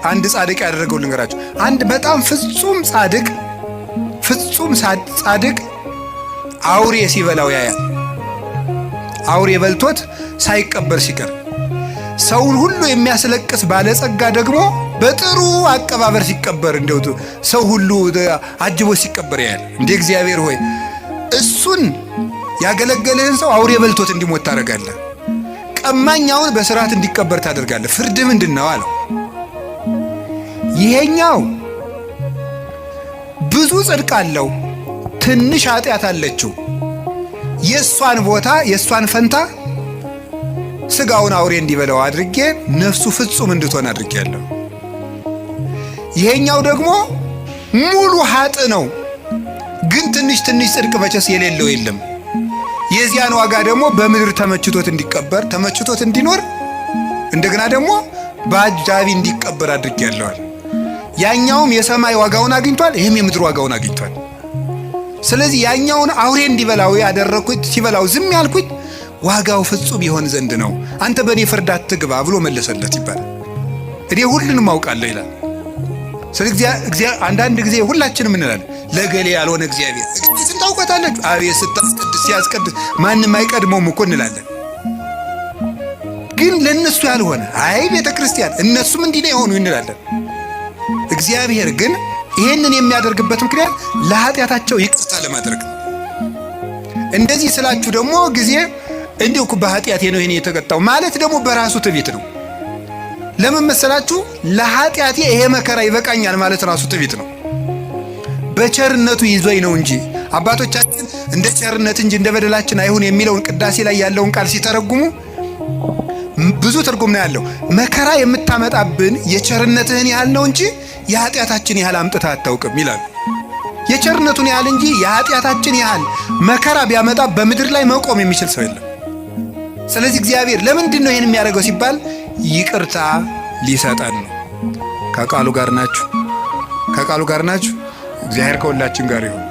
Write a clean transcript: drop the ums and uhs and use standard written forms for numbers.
አንድ ጻድቅ ያደረገው ልንገራችሁ። አንድ በጣም ፍጹም ጻድቅ አውሬ ሲበላው ያያል። አውሬ በልቶት ሳይቀበር ሲቀር፣ ሰውን ሁሉ የሚያስለቅስ ባለጸጋ ደግሞ በጥሩ አቀባበር ሲቀበር፣ እንደው ሰው ሁሉ አጅቦ ሲቀበር ያያል። እንደ እግዚአብሔር ሆይ እሱን ያገለገለህን ሰው አውሬ በልቶት እንዲሞት ታደርጋለህ፣ ቀማኛውን በስርዓት እንዲቀበር ታደርጋለህ። ፍርድ ምንድነው አለው። ይሄኛው ብዙ ጽድቅ አለው፣ ትንሽ ኃጢአት አለችው። የሷን ቦታ የሷን ፈንታ ስጋውን አውሬ እንዲበላው አድርጌ ነፍሱ ፍጹም እንድትሆን አድርጌያለሁ። ይሄኛው ደግሞ ሙሉ ኃጥ ነው፣ ግን ትንሽ ጽድቅ መቼስ የሌለው የለም። የዚያን ዋጋ ደግሞ በምድር ተመችቶት እንዲቀበር ተመችቶት እንዲኖር እንደገና ደግሞ በአጃቢ እንዲቀበር አድርጌያለሁ። ያኛውም የሰማይ ዋጋውን አግኝቷል፣ ይሄም የምድር ዋጋውን አግኝቷል። ስለዚህ ያኛውን አውሬ እንዲበላው ያደረኩት ሲበላው ዝም ያልኩት ዋጋው ፍጹም ይሆን ዘንድ ነው። አንተ በእኔ ፍርድ አትግባ ብሎ መለሰለት ይባላል። እኔ ሁሉንም አውቃለሁ ይላል። ስለዚህ አንዳንድ ጊዜ ሁላችንም እንላለን ለገሌ ያልሆነ እግዚአብሔር ስንታውቀታለች አቤት ስታስቀድስ ሲያስቀድስ ማንም አይቀድመውም እኮ እንላለን። ግን ለነሱ ያልሆነ አይ ቤተ ክርስቲያን እነሱም እንዲህ ነው የሆኑ እንላለን። እግዚአብሔር ግን ይሄንን የሚያደርግበት ምክንያት ለኃጢአታቸው ይቅርታ ለማድረግ። እንደዚህ ስላችሁ ደግሞ ጊዜ እንዲሁ በኃጢአቴ ነው ይሄን የተቀጣው ማለት ደግሞ በራሱ ትዕቢት ነው። ለምን መሰላችሁ? ለኃጢአቴ ይሄ መከራ ይበቃኛል ማለት ራሱ ትዕቢት ነው። በቸርነቱ ይዞኝ ነው እንጂ አባቶቻችን እንደ ቸርነት እንጂ እንደ በደላችን አይሁን የሚለውን ቅዳሴ ላይ ያለውን ቃል ሲተረጉሙ ብዙ ትርጉም ነው ያለው። መከራ የምታመጣብን የቸርነትህን ያህል ነው እንጂ የኃጢአታችን ያህል አምጥታ አታውቅም ይላሉ። የቸርነቱን ያህል እንጂ የኃጢአታችን ያህል መከራ ቢያመጣ በምድር ላይ መቆም የሚችል ሰው የለም። ስለዚህ እግዚአብሔር ለምንድን ነው ይህን የሚያደርገው ሲባል ይቅርታ ሊሰጠን ነው። ከቃሉ ጋር ናችሁ? እግዚአብሔር ከሁላችን ጋር ይሁን።